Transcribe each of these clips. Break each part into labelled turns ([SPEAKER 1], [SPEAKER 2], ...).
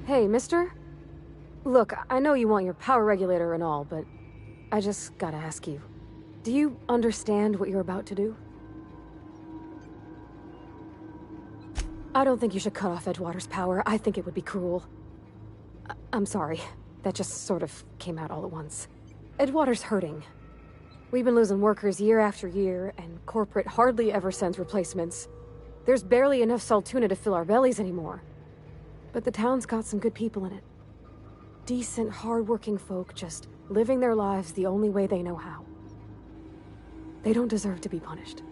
[SPEAKER 1] Hey, mister? Look, I know you want your power regulator and all, but I just gotta ask you. Do you understand what you're about to do? I don't think you should cut off Edgewater's power. I think it would be cruel. I'm sorry. That just sort of came out all at once. Edgewater's hurting. We've been losing workers year after year, and corporate hardly ever sends replacements. There's barely enough Saltuna to fill our bellies anymore. But the town's got some good people in it. Decent, hard-working folk just living their lives the only way they know how. They don't deserve to be punished.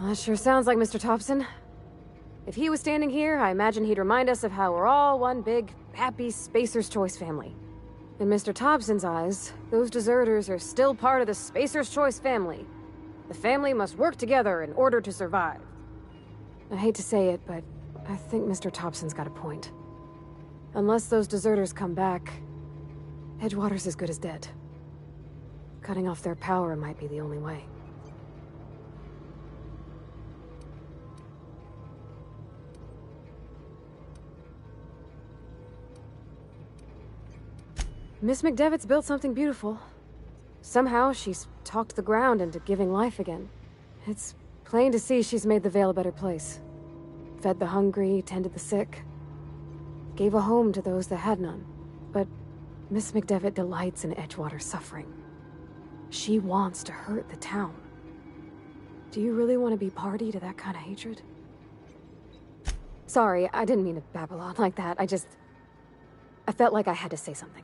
[SPEAKER 1] That sure sounds like Mr. Thompson. If he was standing here, I imagine he'd remind us of how we're all one big, happy Spacer's Choice family. In Mr. Thompson's eyes, those deserters are still part of the Spacer's Choice family. The family must work together in order to survive. I hate to say it, but I think Mr. Thompson's got a point. Unless those deserters come back, Edgewater's as good as dead. Cutting off their power might be the only way. Miss McDevitt's built something beautiful. Somehow, she's talked the ground into giving life again. It's plain to see she's made the Vale a better place. Fed the hungry, tended the sick. Gave a home to those that had none. But Miss McDevitt delights in Edgewater's suffering. She wants to hurt the town. Do you really want to be party to that kind of hatred? Sorry, I didn't mean to babble on like that. I felt like I had to say something.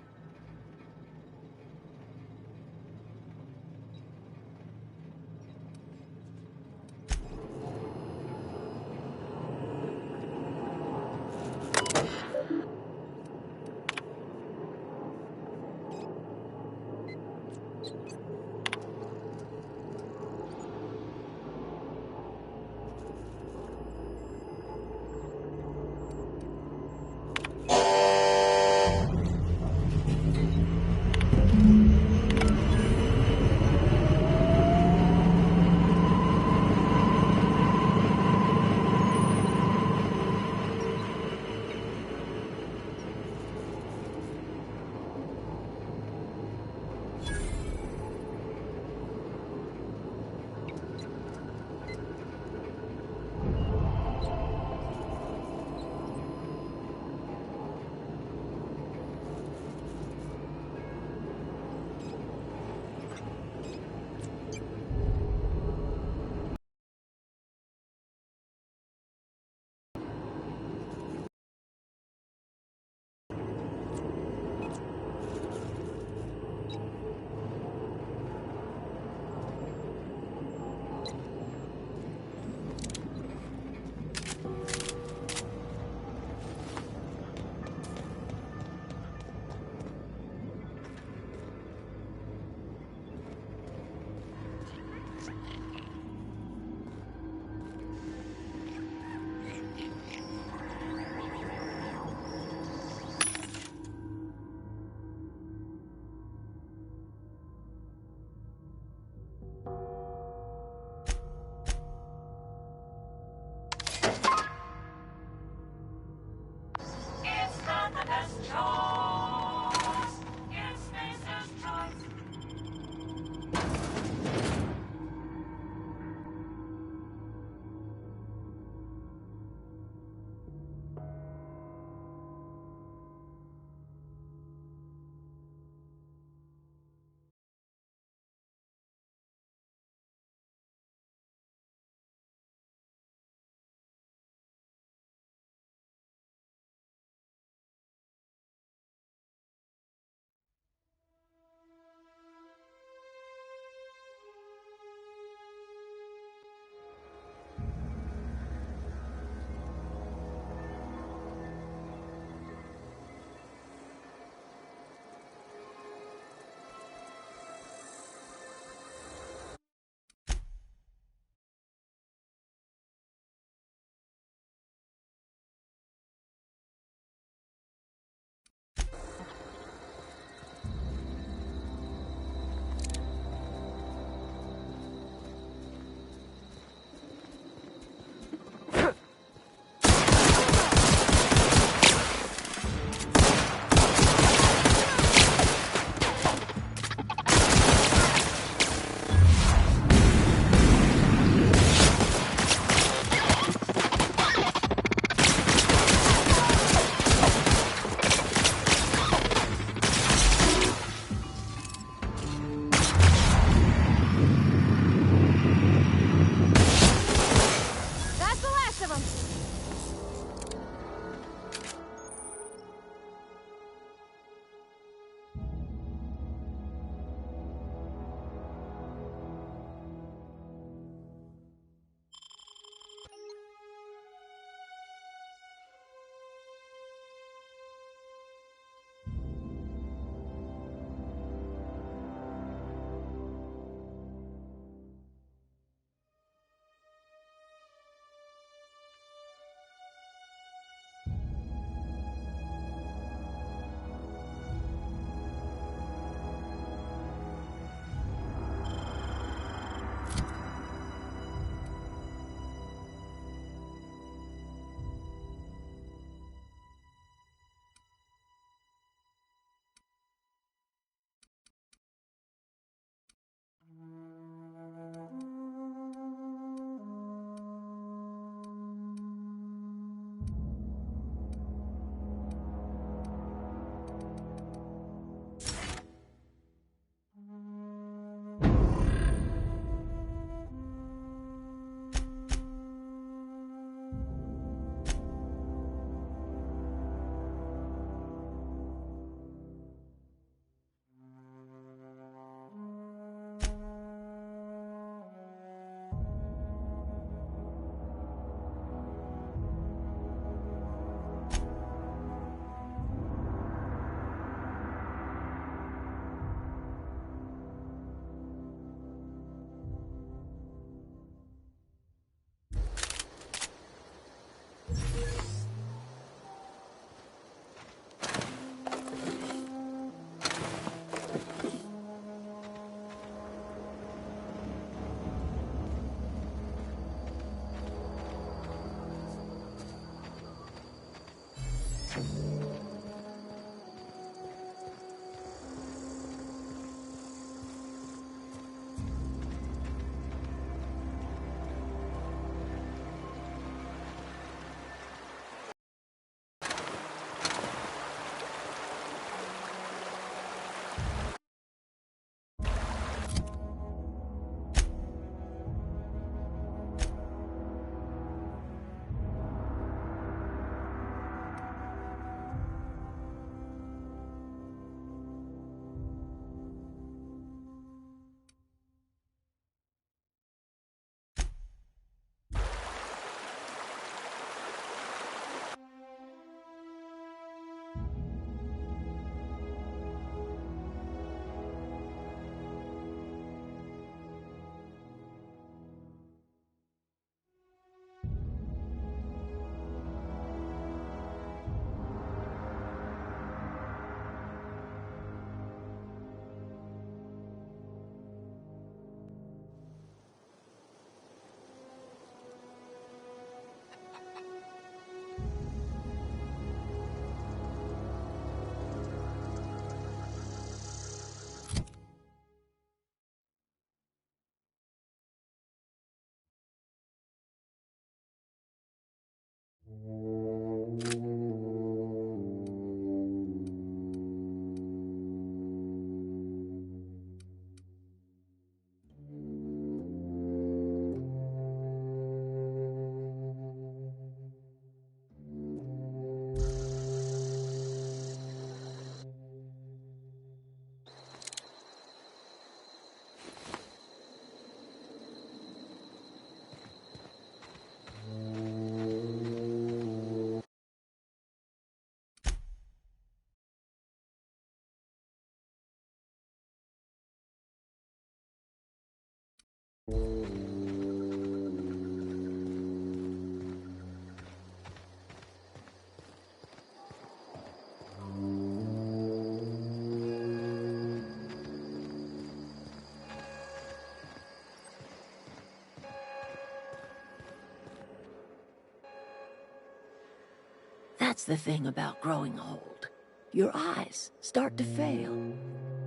[SPEAKER 2] That's the thing about growing old. Your eyes start to fail.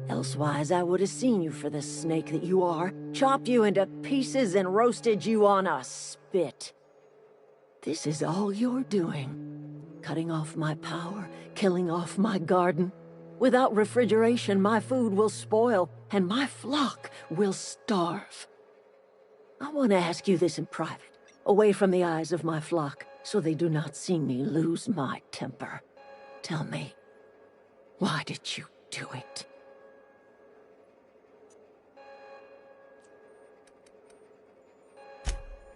[SPEAKER 2] Elsewise, I would have seen you for the snake that you are, chopped you into pieces and roasted you on a spit. This is all you're doing. Cutting off my power, killing off my garden. Without refrigeration, my food will spoil, and my flock will starve. I want to ask you this in private, away from the eyes of my flock, so they do not see me lose my temper. Tell me, why did you do it?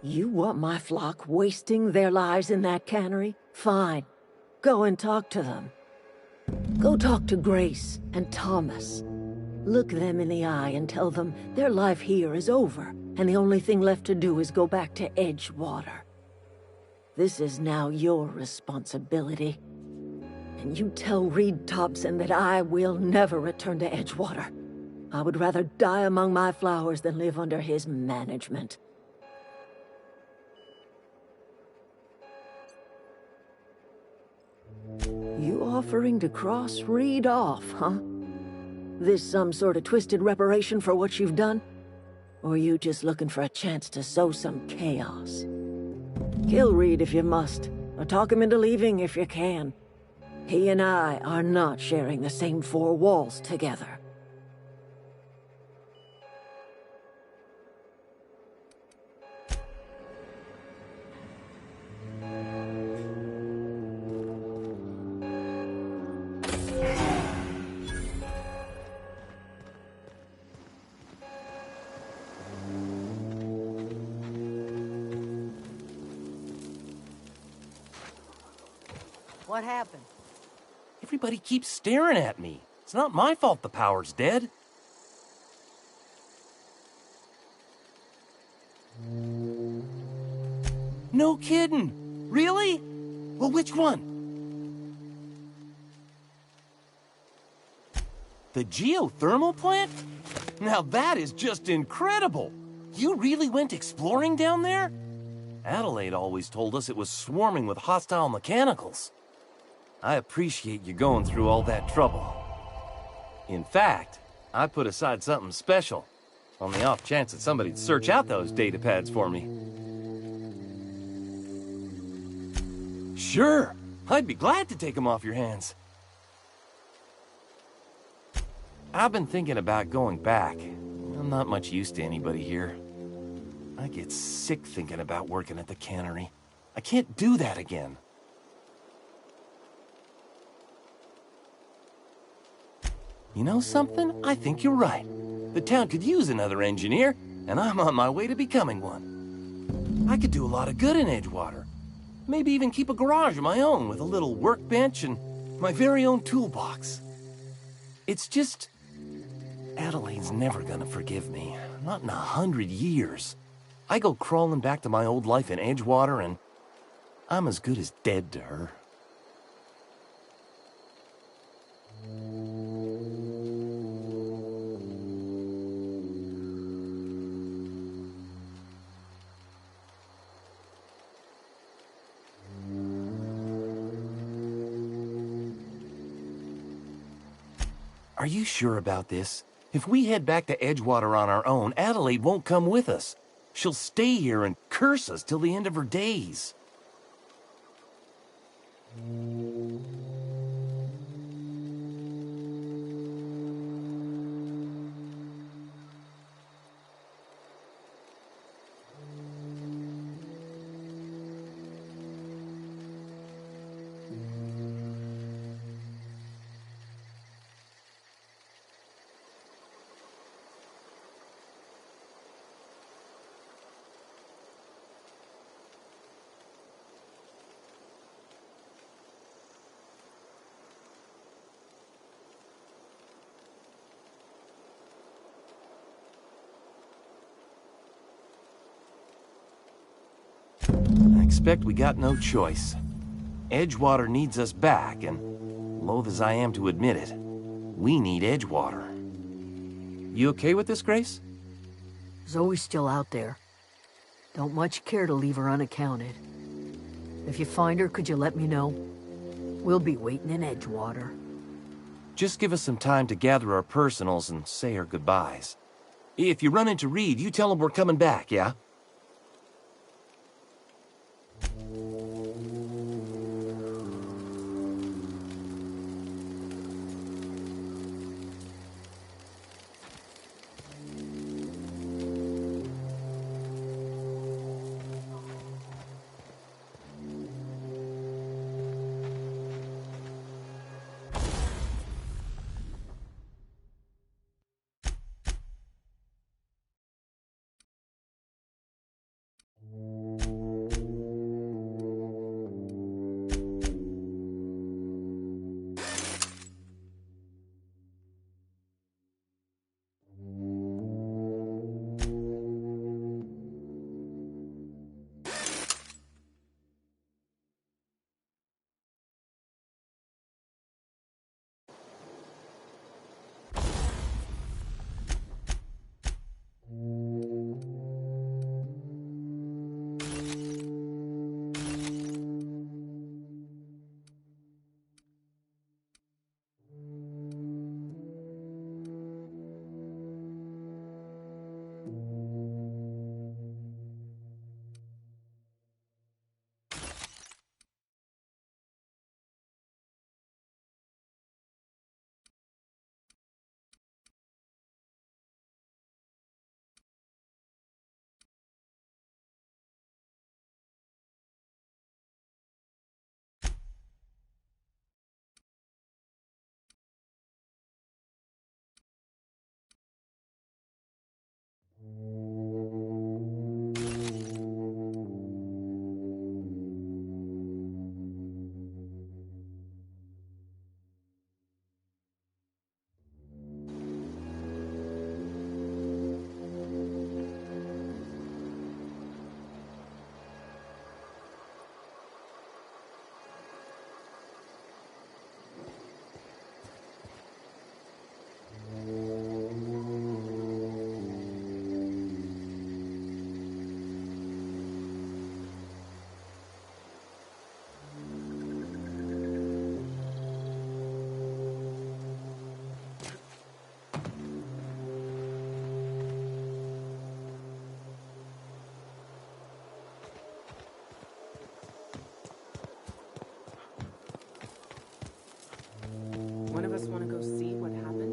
[SPEAKER 2] You want my flock wasting their lives in that cannery? Fine. Go and talk to them. Go talk to Grace and Thomas. Look them in the eye and tell them their life here is over, and the only thing left to do is go back to Edgewater. This is now your responsibility. And you tell Reed Thompson that I will never return to Edgewater. I would rather die among my flowers than live under his management. You offering to cross Reed off, huh? This some sort of twisted reparation for what you've done? Or you just looking for a chance to sow some chaos? Kill Reed if you must, or talk him into leaving if you can. He and I are not sharing the same four walls together.
[SPEAKER 3] What happened?
[SPEAKER 4] Everybody keeps staring at me. It's not my fault the power's dead. No kidding. Really? Well, which one? The geothermal plant? Now that is just incredible. You really went exploring down there? Adelaide always told us it was swarming with hostile mechanicals. I appreciate you going through all that trouble. In fact, I put aside something special, on the off chance that somebody'd search out those data pads for me. Sure, I'd be glad to take them off your hands. I've been thinking about going back. I'm not much use to anybody here. I get sick thinking about working at the cannery. I can't do that again. You know something? I think you're right. The town could use another engineer, and I'm on my way to becoming one. I could do a lot of good in Edgewater. Maybe even keep a garage of my own with a little workbench and my very own toolbox. It's just... Adelaide's never gonna forgive me. Not in 100 years. I go crawling back to my old life in Edgewater, and I'm as good as dead to her. Are you sure about this? If we head back to Edgewater on our own, Adelaide won't come with us. She'll stay here and curse us till the end of her days. I expect we got no choice. Edgewater needs us back, and loath as I am to admit it, we need Edgewater. You okay with this, Grace?
[SPEAKER 3] Zoe's still out there. Don't much care to leave her unaccounted. If you find her, could you let me know? We'll be waiting in Edgewater.
[SPEAKER 4] Just give us some time to gather our personals and say our goodbyes. If you run into Reed, you tell him we're coming back, yeah?
[SPEAKER 5] One of us want to go see what happened?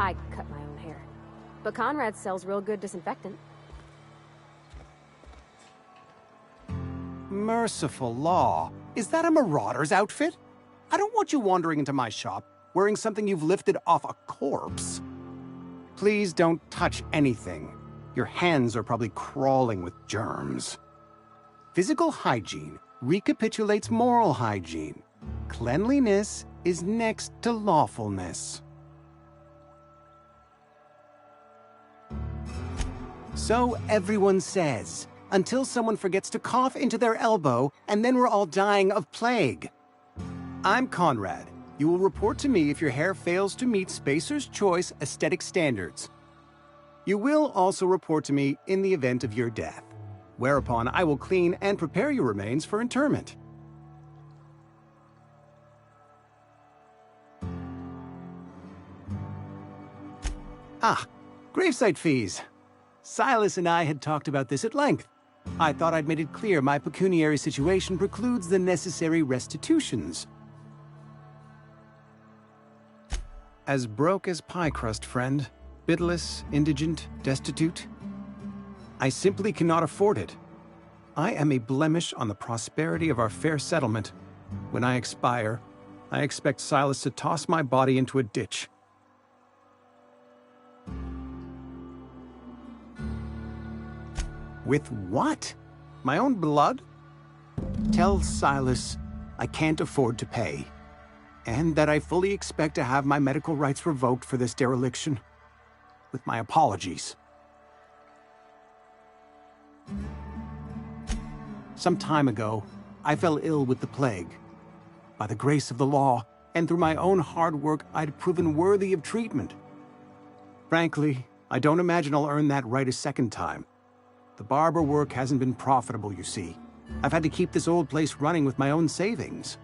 [SPEAKER 1] I cut my own hair. But Conrad sells real good disinfectant.
[SPEAKER 6] Merciful law. Is that a marauder's outfit? I don't want you wandering into my shop wearing something you've lifted off a corpse. Please don't touch anything. Your hands are probably crawling with germs. Physical hygiene recapitulates moral hygiene. Cleanliness is next to lawfulness. So everyone says, until someone forgets to cough into their elbow, and then we're all dying of plague. I'm Conrad. You will report to me if your hair fails to meet Spacer's Choice aesthetic standards. You will also report to me in the event of your death, whereupon I will clean and prepare your remains for interment. Ah, gravesite fees. Silas and I had talked about this at length. I thought I'd made it clear my pecuniary situation precludes the necessary restitutions. As broke as pie crust, friend. Bidless, indigent, destitute. I simply cannot afford it. I am a blemish on the prosperity of our fair settlement. When I expire, I expect Silas to toss my body into a ditch. With what? My own blood? Tell Silas I can't afford to pay, and that I fully expect to have my medical rights revoked for this dereliction. With my apologies. Some time ago, I fell ill with the plague. By the grace of the law, and through my own hard work, I'd proven worthy of treatment. Frankly, I don't imagine I'll earn that right a second time. The barber work hasn't been profitable, you see. I've had to keep this old place running with my own savings.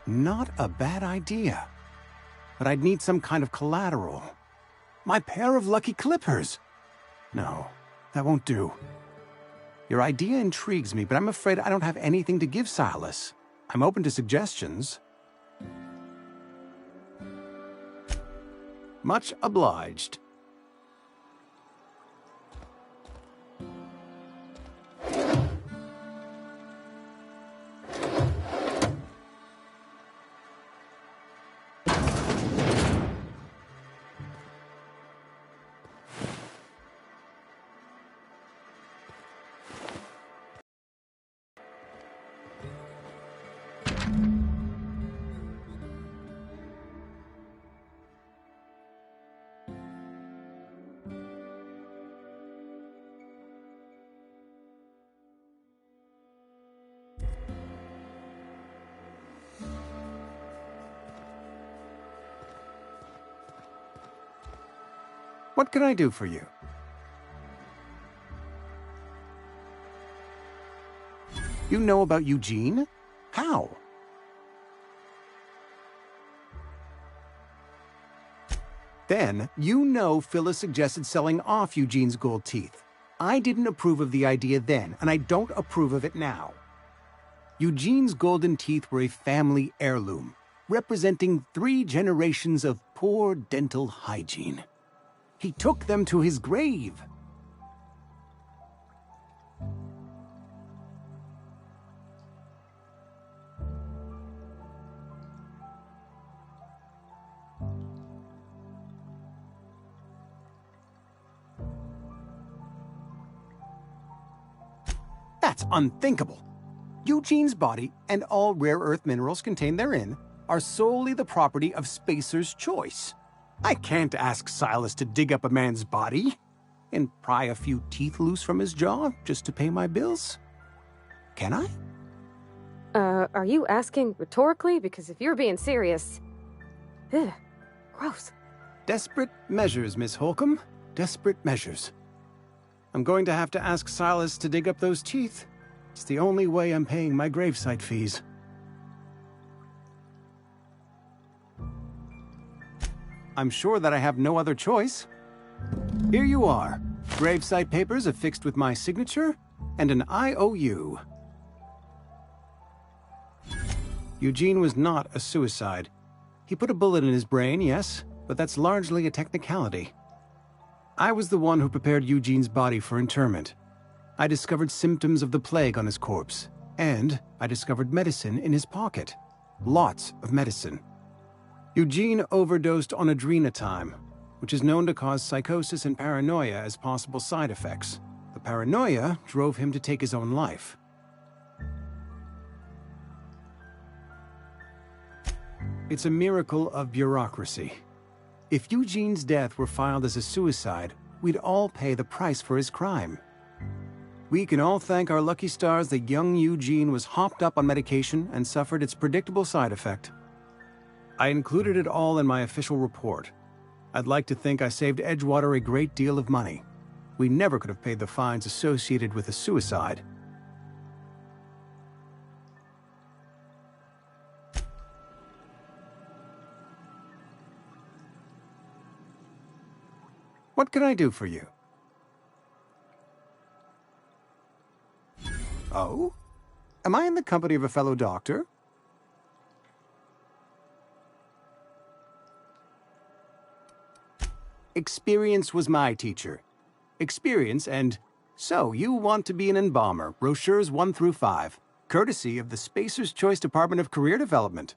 [SPEAKER 6] Not a bad idea. But I'd need some kind of collateral. My pair of lucky clippers! No, that won't do. Your idea intrigues me, but I'm afraid I don't have anything to give Silas. I'm open to suggestions. Much obliged. What can I do for you? You know about Eugene? How? Then, you know Phyllis suggested selling off Eugene's gold teeth. I didn't approve of the idea then, and I don't approve of it now. Eugene's golden teeth were a family heirloom, representing 3 generations of poor dental hygiene. He took them to his grave. That's unthinkable. Eugene's body and all rare earth minerals contained therein are solely the property of Spacer's Choice. I can't ask Silas to dig up a man's body and pry a few teeth loose from his jaw just to pay my bills. Can I?
[SPEAKER 1] Are you asking rhetorically? Because if you're being serious... Ugh, gross.
[SPEAKER 6] Desperate measures, Miss Holcomb. Desperate measures. I'm going to have to ask Silas to dig up those teeth. It's the only way I'm paying my gravesite fees. I'm sure that I have no other choice. Here you are. Gravesite papers affixed with my signature and an IOU. Eugene was not a suicide. He put a bullet in his brain, yes, but that's largely a technicality. I was the one who prepared Eugene's body for interment. I discovered symptoms of the plague on his corpse, and I discovered medicine in his pocket. Lots of medicine. Eugene overdosed on adrenatime, which is known to cause psychosis and paranoia as possible side effects. The paranoia drove him to take his own life. It's a miracle of bureaucracy. If Eugene's death were filed as a suicide, we'd all pay the price for his crime. We can all thank our lucky stars that young Eugene was hopped up on medication and suffered its predictable side effect. I included it all in my official report. I'd like to think I saved Edgewater a great deal of money. We never could have paid the fines associated with a suicide. What can I do for you? Oh? Am I in the company of a fellow doctor? Experience was my teacher. Experience and... So, you want to be an embalmer, brochures 1 through 5, courtesy of the Spacer's Choice Department of Career Development.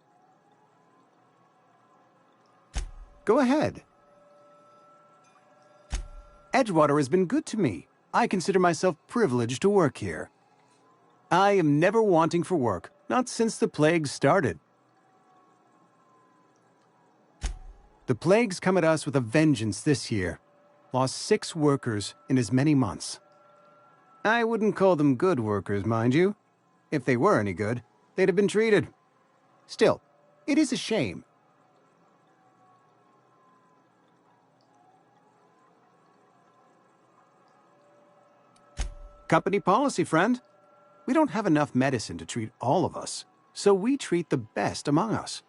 [SPEAKER 6] Go ahead. Edgewater has been good to me. I consider myself privileged to work here. I am never wanting for work, not since the plague started. The plague's come at us with a vengeance this year. Lost 6 workers in as many months. I wouldn't call them good workers, mind you. If they were any good, they'd have been treated. Still, it is a shame. Company policy, friend. We don't have enough medicine to treat all of us, so we treat the best among us.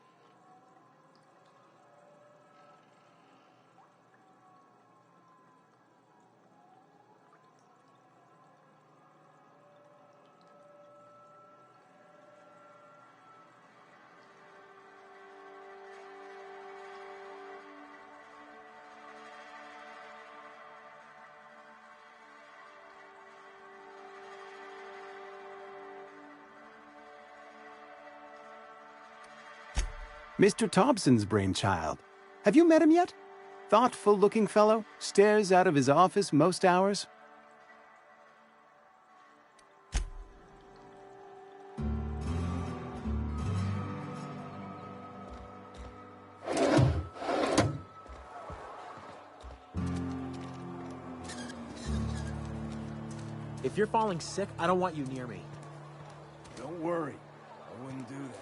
[SPEAKER 6] Mr. Thompson's brainchild. Have you met him yet? Thoughtful-looking fellow, stares out of his office most hours.
[SPEAKER 7] If you're falling sick, I don't want you near me.
[SPEAKER 4] Don't worry. I wouldn't do that to you.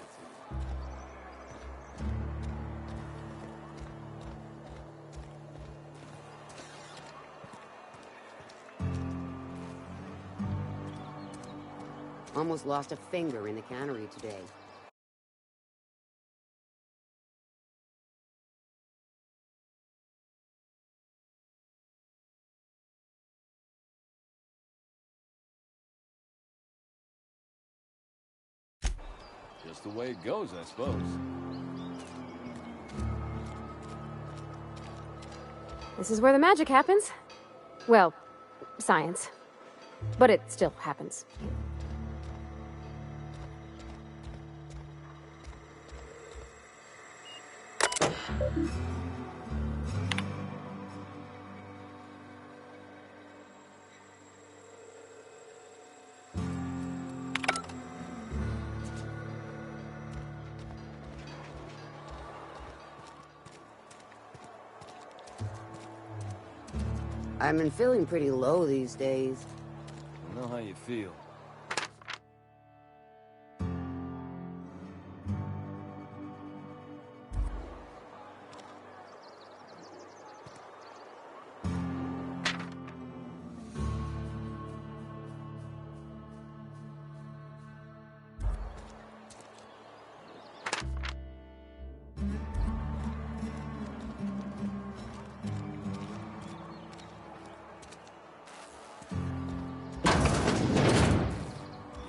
[SPEAKER 8] Almost lost a finger in the cannery today.
[SPEAKER 4] Just the way it goes, I suppose.
[SPEAKER 1] This is where the magic happens. Well, science. But it still happens.
[SPEAKER 8] I've been feeling pretty low these days.
[SPEAKER 4] I know how you feel.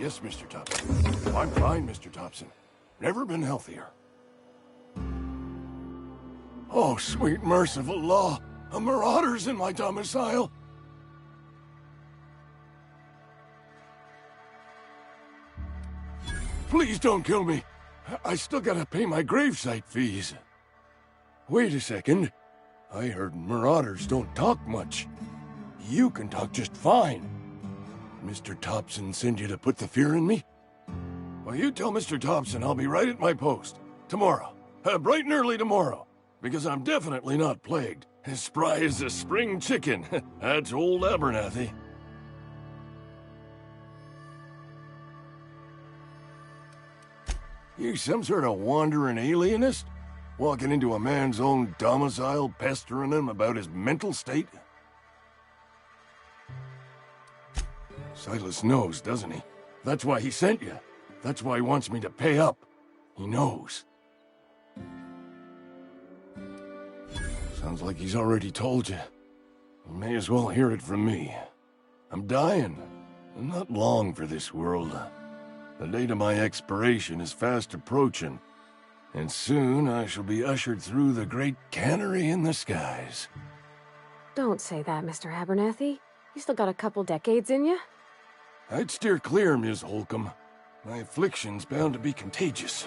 [SPEAKER 4] Yes, Mr. Thompson. I'm fine, Mr. Thompson.
[SPEAKER 9] Never been healthier. Oh, sweet merciful law! A marauder's in my domicile! Please don't kill me. I still gotta pay my gravesite fees. Wait a second. I heard marauders don't talk much. You can talk just fine. Mr. Thompson send you to put the fear in me? Well, you tell Mr. Thompson I'll be right at my post. Tomorrow. Bright and early tomorrow. Because I'm definitely not plagued. As spry as a spring chicken. That's old Abernathy. You some sort of wandering alienist? Walking into a man's own domicile, pestering him about his mental state? Silas knows, doesn't he? That's why he sent you. That's why he wants me to pay up. He knows. Sounds like he's already told you. You may as well hear it from me. I'm dying. I'm not long for this world. The date of my expiration is fast approaching, and soon I shall be ushered through the great cannery in the skies.
[SPEAKER 1] Don't say that, Mr. Abernathy. You still got a couple decades in you.
[SPEAKER 9] I'd steer clear, Ms. Holcomb. My affliction's bound to be contagious.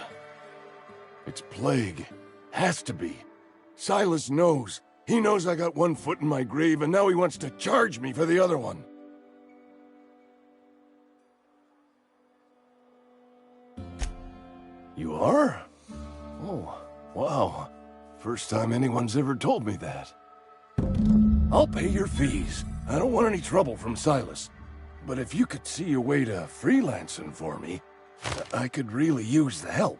[SPEAKER 9] It's plague. Has to be. Silas knows. He knows I got one foot in my grave, and now he wants to charge me for the other one. You are? Oh, wow. First time anyone's ever told me that. I'll pay your fees. I don't want any trouble from Silas. But if you could see a way to freelancing for me, I could really use the help.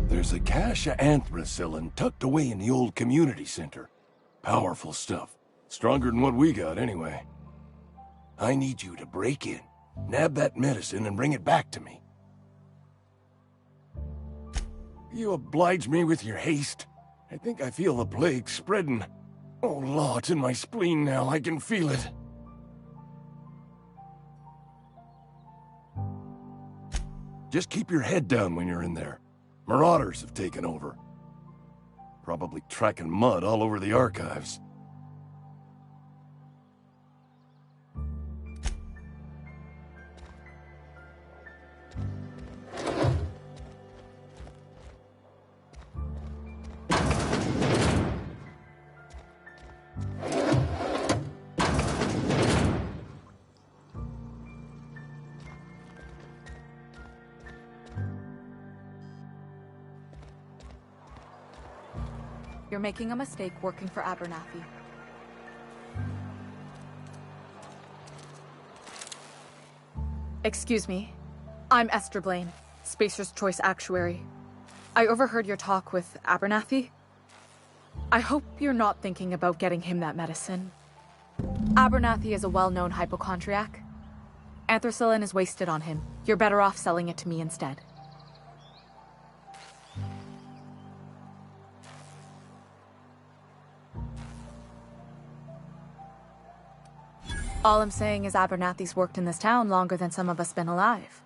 [SPEAKER 9] There's a cache of anthracillin tucked away in the old community center. Powerful stuff. Stronger than what we got, anyway. I need you to break in, nab that medicine, and bring it back to me. You oblige me with your haste. I think I feel the plague spreading. Oh, Law, it's in my spleen now. I can feel it. Just keep your head down when you're in there. Marauders have taken over. Probably tracking mud all over the archives.
[SPEAKER 10] You're making a mistake working for Abernathy. Excuse me. I'm Esther Blaine, Spacer's Choice Actuary. I overheard your talk with Abernathy. I hope you're not thinking about getting him that medicine. Abernathy is a well-known hypochondriac. Anthracillin is wasted on him. You're better off selling it to me instead. All I'm saying is Abernathy's worked in this town longer than some of us been alive.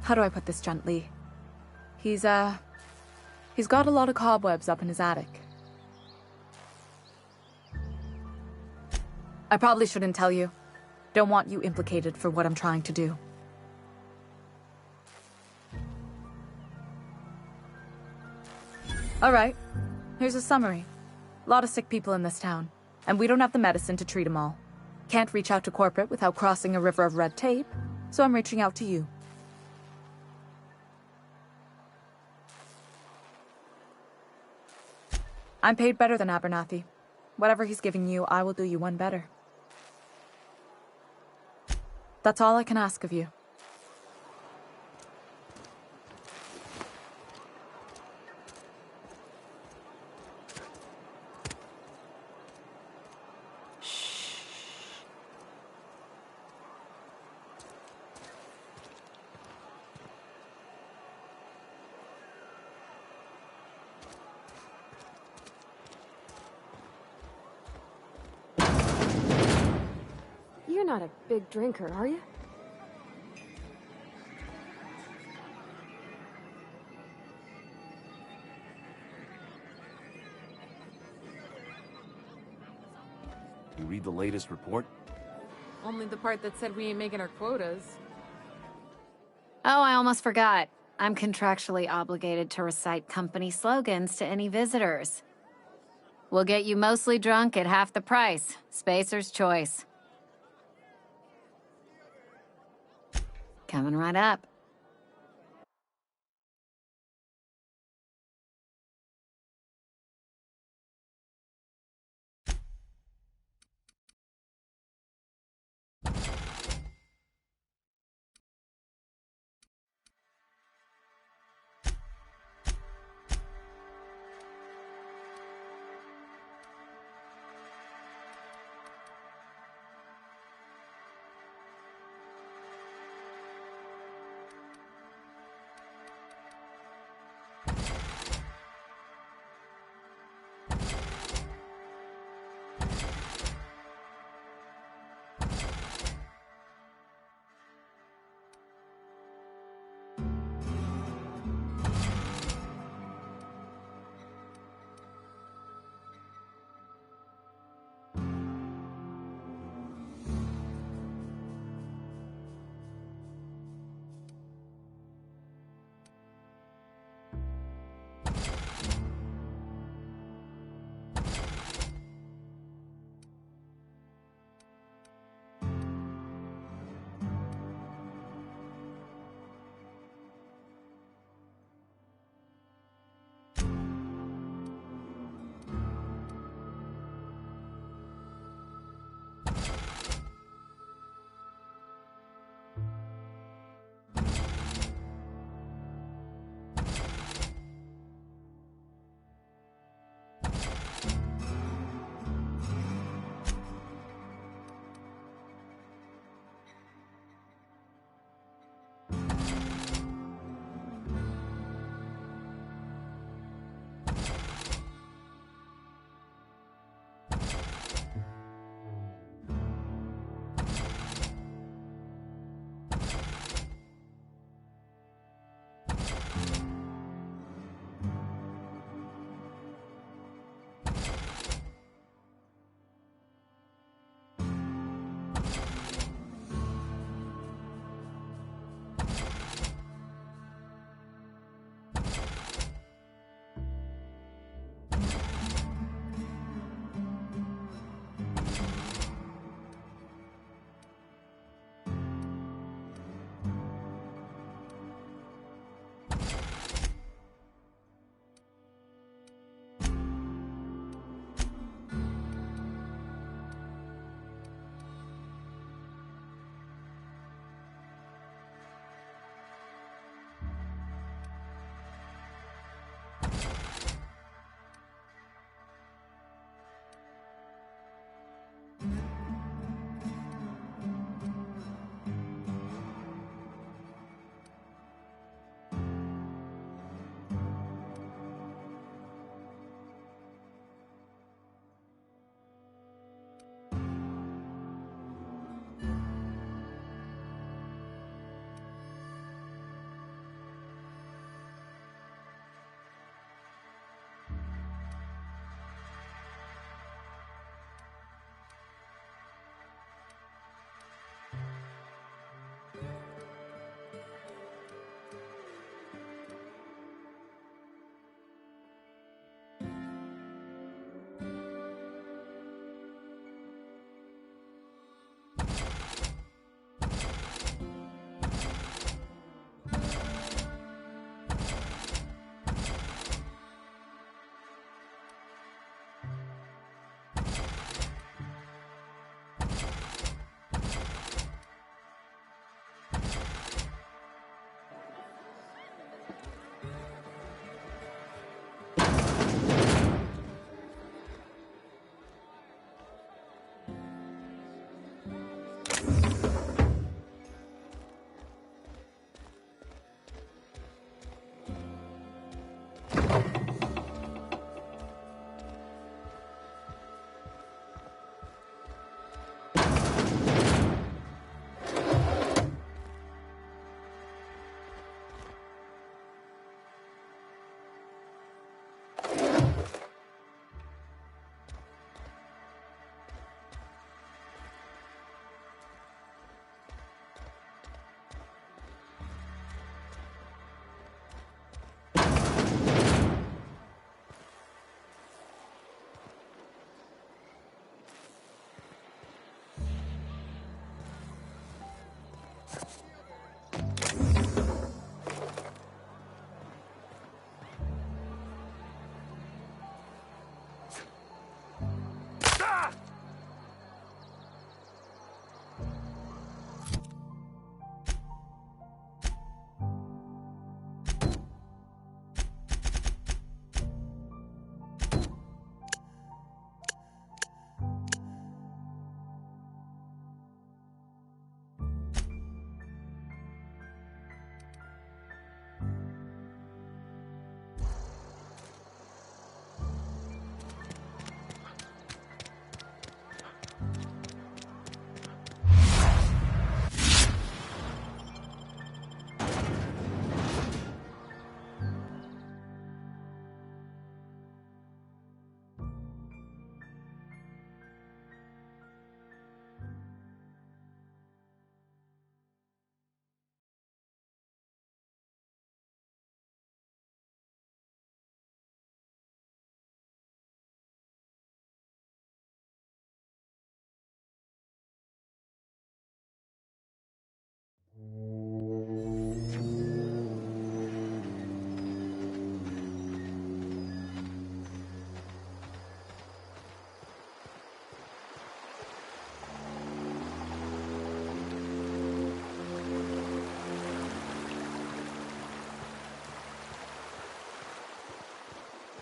[SPEAKER 10] How do I put this gently? He's got a lot of cobwebs up in his attic. I probably shouldn't tell you. Don't want you implicated for what I'm trying to do. Alright, here's a summary. A lot of sick people in this town, and we don't have the medicine to treat them all. Can't reach out to corporate without crossing a river of red tape, so I'm reaching out to you. I'm paid better than Abernathy. Whatever he's giving you, I will do you one better. That's all I can ask of you.
[SPEAKER 1] You're not a big drinker, are you?
[SPEAKER 4] You read the latest report?
[SPEAKER 5] Only the part that said we ain't making our quotas.
[SPEAKER 11] Oh, I almost forgot. I'm contractually obligated to recite company slogans to any visitors. We'll get you mostly drunk at half the price. Spacer's choice. Coming right up.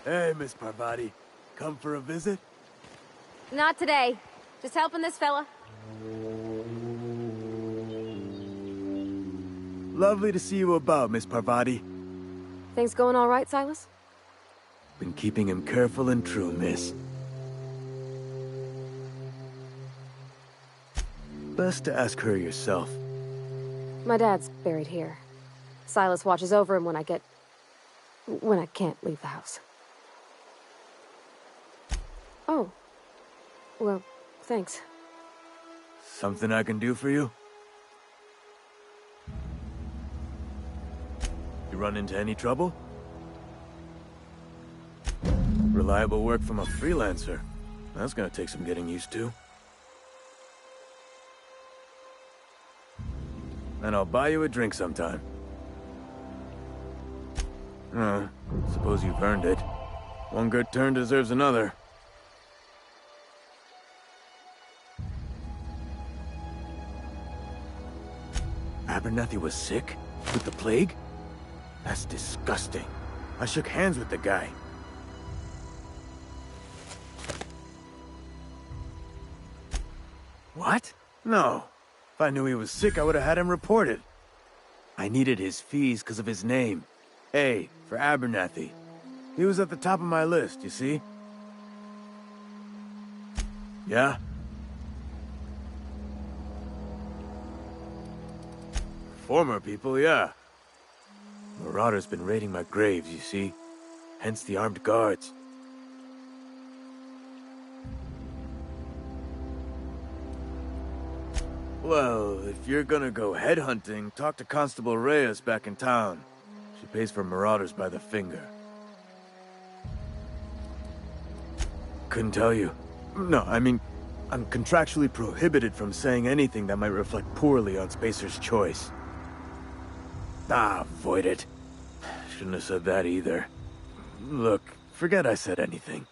[SPEAKER 7] Hey, Miss Parvati. Come for a visit?
[SPEAKER 1] Not today. Just helping this fella.
[SPEAKER 7] Lovely to see you about, Miss Parvati.
[SPEAKER 1] Things going all right, Silas?
[SPEAKER 7] Been keeping him careful and true, miss. Best to ask her yourself.
[SPEAKER 1] My dad's buried here. Silas watches over him when I can't leave the house. Oh. Well, thanks.
[SPEAKER 7] Something I can do for you? You run into any trouble? Reliable work from a freelancer. That's gonna take some getting used to. And I'll buy you a drink sometime. Suppose you've earned it. One good turn deserves another. Abernathy was sick? With the plague? That's disgusting. I shook hands with the guy. What? No. If I knew he was sick, I would have had him reported. I needed his fees because of his name. A, for Abernathy. He was at the top of my list, you see? Yeah? Former people, yeah. Marauders been raiding my graves, you see? Hence the armed guards. Well, if you're gonna go headhunting, talk to Constable Reyes back in town. She pays for marauders by the finger. Couldn't tell you. No, I mean, I'm contractually prohibited from saying anything that might reflect poorly on Spacer's choice. Ah, avoid it. Shouldn't have said that either. Look, forget I said anything.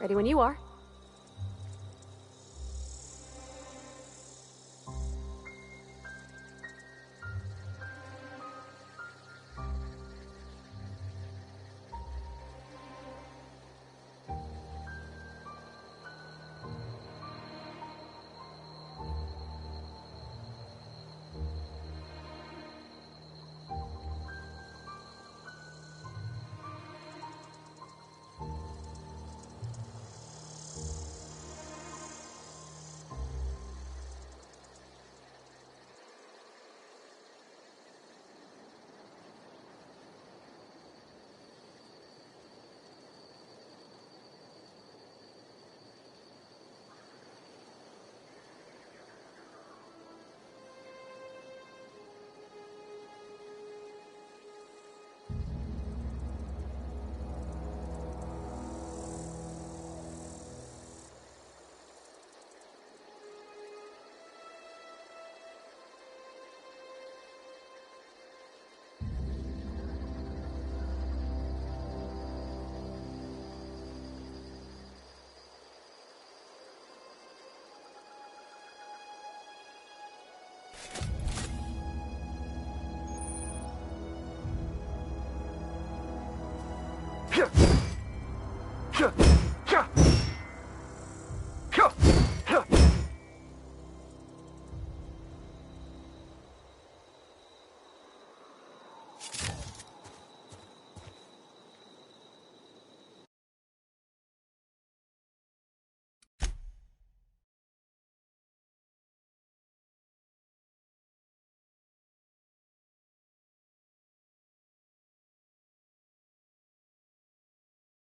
[SPEAKER 1] Ready when you are.
[SPEAKER 7] Gotcha!